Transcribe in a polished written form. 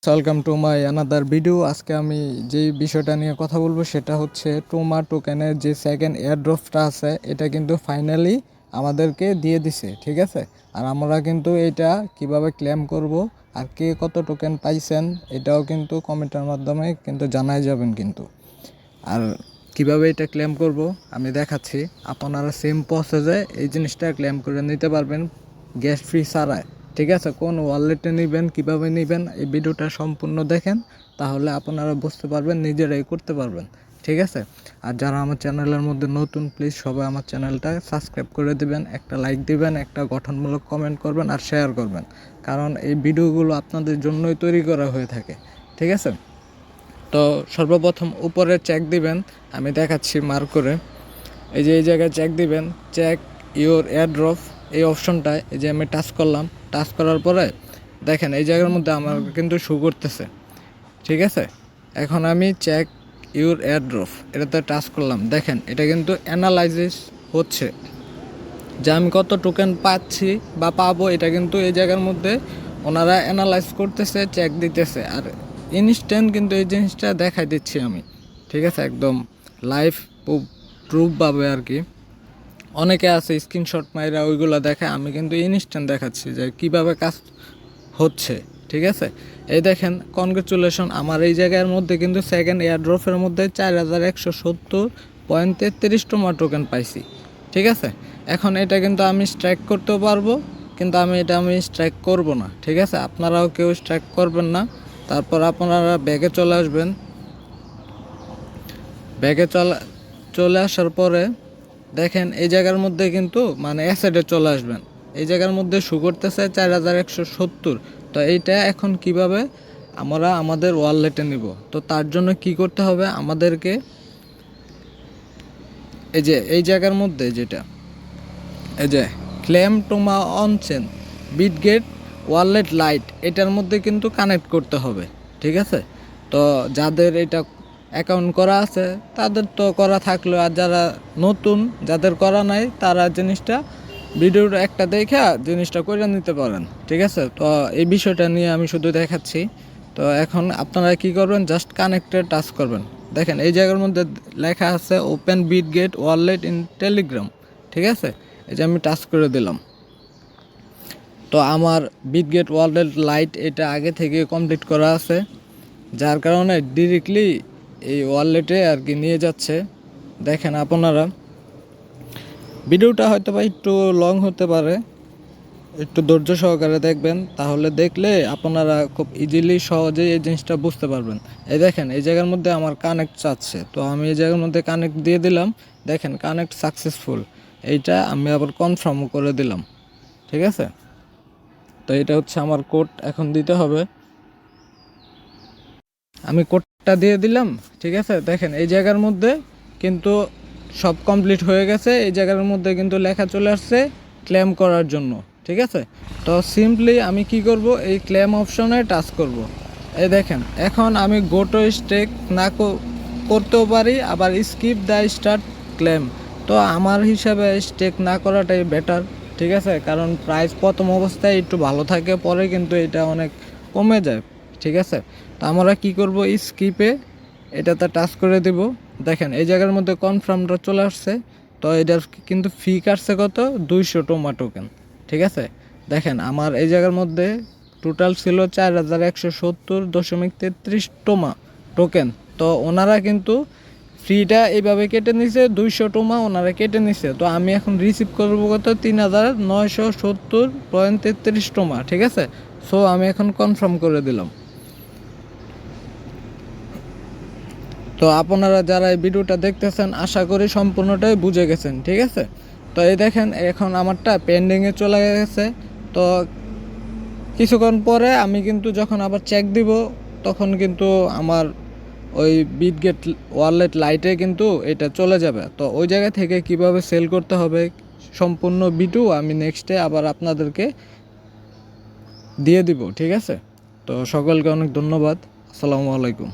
Welcome to my another video. আজকে আমি যেই বিষয়টা নিয়ে কথা বলবো সেটা হচ্ছে টোমা টোকেনের যে সেকেন্ড এয়ারড্রপটা আছে এটা কিন্তু ফাইনালি আমাদেরকে দিয়ে দিছে, ঠিক আছে। আর আমরা কিন্তু এটা কিভাবে ক্লেম করব আর কে কত টোকেন পাইছেন এটাও কিন্তু কমেন্টের মাধ্যমে কিন্তু জানাই যাবেন কিন্তু। আর কিভাবে এটা ক্লেম করব আমি দেখাচ্ছি। আপনারা সেম প্রসেসে এই জিনিসটা ক্লেম করে নিতে পারবেন গ্যাস ফ্রি ছাড়াই, ঠিক আছে। কোন ওয়ালেটে নেবেন, কিভাবে নেবেন, এই ভিডিওটা সম্পূর্ণ দেখেন, তাহলে আপনারা বুঝতে পারবেন, নিজেরাই করতে পারবেন, ঠিক আছে। আর যারা আমার চ্যানেলের মধ্যে নতুন, প্লিজ সবাই আমার চ্যানেলটা সাবস্ক্রাইব করে দিবেন, একটা লাইক দিবেন, একটা গঠনমূলক কমেন্ট করবেন আর শেয়ার করবেন, কারণ এই ভিডিওগুলো আপনাদের জন্যই তৈরি করা হয়ে থাকে, ঠিক আছে। তো সর্বপ্রথম উপরে চেক দিবেন, আমি দেখাচ্ছি মার্ক করে। এই যে এই জায়গায় চেক দিবেন, চেক ইওর এয়ারড্রপ, এই অপশনটায় এই যে আমি টাচ করলাম। টাচ করার পরে দেখেন এই জায়গার মধ্যে আমার কিন্তু শো করতেছে, ঠিক আছে। এখন আমি চেক ইওর এয়ারড্রপ এটাতে টাচ করলাম, দেখেন এটা কিন্তু অ্যানালাইসিস হচ্ছে যে আমি কত টোকেন পাচ্ছি বা পাবো। এটা কিন্তু এই জায়গার মধ্যে ওনারা অ্যানালাইজ করতেছে, চেক দিতেছে, আর ইনস্ট্যান্ট কিন্তু এই জিনিসটা দেখাই দিচ্ছি আমি, ঠিক আছে, একদম লাইভ প্রুফ পাবে আর কি। অনেকে আছে স্ক্রিনশট মাইরা ওইগুলো দেখায়, আমি কিন্তু ইনস্ট্যান্ট দেখাচ্ছি যে কিভাবে কাজ হচ্ছে, ঠিক আছে। এই দেখেন, কনগ্রেচুলেশন, আমার এই জায়গার মধ্যে কিন্তু সেকেন্ড এয়ারড্রপের মধ্যে 4170.33 টোমা টোকেন পাইছি, ঠিক আছে। এখন এটা কিন্তু আমি স্ট্রাইক করতেও পারবো, কিন্তু আমি স্ট্রাইক করব না, ঠিক আছে। আপনারাও কেউ স্ট্রাইক করবেন না। তারপর আপনারা ব্যাগে চলে আসবেন। ব্যাগে চলে আসার পরে দেখেন এই জায়গার মধ্যে কিন্তু মানে অ্যাসেটে চলে আসবেন। এই জায়গার মধ্যে শো করতেছে 4170। তো এইটা এখন কিভাবে আমরা আমাদের ওয়ালেটে নিব, তো তার জন্য কি করতে হবে আমাদেরকে, এই যে এই জায়গার মধ্যে যেটা এই যে ক্লেম টোমা অনচেন বিটগেট ওয়ালেট লাইট, এটার মধ্যে কিন্তু কানেক্ট করতে হবে, ঠিক আছে। তো যাদের এটা অ্যাকাউন্ট করা আছে তাদের তো করা থাকলো, আর যারা নতুন, যাদের করা নাই, তারা জিনিসটা ভিডিওটা একটা দেখে জিনিসটা করে নিতে পারেন, ঠিক আছে। তো এই বিষয়টা নিয়ে আমি শুধু দেখাচ্ছি। তো এখন আপনারা কি করবেন, জাস্ট কানেক্টে টাচ করবেন। দেখেন এই জায়গার মধ্যে লেখা আছে open Bitget wallet in Telegram, ঠিক আছে। এই যে আমি টাচ করে দিলাম। তো আমার বিটগেট ওয়ালেট লাইট এটা আগে থেকে কমপ্লিট করা আছে, যার কারণে ডিরেক্টলি এই ওয়ালেটে আর কি নিয়ে যাচ্ছে। দেখেন আপনারা ভিডিওটা হয়তো বা একটু লং হতে পারে, একটু ধৈর্য সহকারে দেখবেন, তাহলে দেখলে আপনারা খুব ইজিলি সহজেই এই জিনিসটা বুঝতে পারবেন। এই দেখেন এই জায়গার মধ্যে আমার কানেক্ট চাচ্ছে, তো আমি এই জায়গার মধ্যে কানেক্ট দিয়ে দিলাম। দেখেন কানেক্ট সাকসেসফুল, এইটা আমি আবার কনফার্ম করে দিলাম, ঠিক আছে। তো এটা হচ্ছে আমার কোড, এখন দিতে হবে। আমি কোডটা দিয়ে দিলাম, ঠিক আছে। দেখেন এই জায়গার মধ্যে কিন্তু সব কমপ্লিট হয়ে গেছে। এই জায়গার মধ্যে কিন্তু লেখা চলে আসছে ক্লেম করার জন্য, ঠিক আছে। তো সিম্পলি আমি কি করব, এই ক্লেম অপশনে টাচ করব। এই দেখেন এখন আমি গো টু স্টেক না করতেও পারি, আবার স্কিপ দ্য স্টার্ট ক্লেম। তো আমার হিসাবে স্টেক না করাটাই বেটার, ঠিক আছে, কারণ প্রাইস প্রথম অবস্থায় একটু ভালো থাকে, পরে কিন্তু এটা অনেক কমে যায়, ঠিক আছে। তো আমরা কি করব, স্কিপে এটাতে টাচ করে দেব। দেখেন এই জায়গার মধ্যে কনফার্মটা চলে আসছে। তো এটার কিন্তু ফি কাটছে কত, 200 টোমা টোকেন, ঠিক আছে। দেখেন আমার এই জায়গার মধ্যে টোটাল ছিল 4170.33 টোমা টোকেন। তো ওনারা কিন্তু ফ্রিটা এইভাবে কেটে নিছে, 200 টোমা ওনারা কেটে নিছে। তো আমি এখন রিসিভ করবো কত, 3970.33 টোমা, ঠিক আছে। সো আমি এখন কনফার্ম করে দিলাম। তো আপনারা যারা এই ভিডিওটা দেখতেছেন আশা করি সম্পূর্ণটাই বুঝে গেছেন, ঠিক আছে। তো এই দেখেন এখন আমারটা পেন্ডিংয়ে চলে গেছে। তো কিছুক্ষণ পরে আমি কিন্তু যখন আবার চেক দিব, তখন কিন্তু আমার ওই বিটগেট ওয়ালেট লাইটে কিন্তু এটা চলে যাবে। তো ওই জায়গা থেকে কিভাবে সেল করতে হবে সম্পূর্ণ ভিডিও আমি নেক্সটে আবার আপনাদেরকে দিয়ে দিব, ঠিক আছে। তো সকলকে অনেক ধন্যবাদ। আসসালামু আলাইকুম।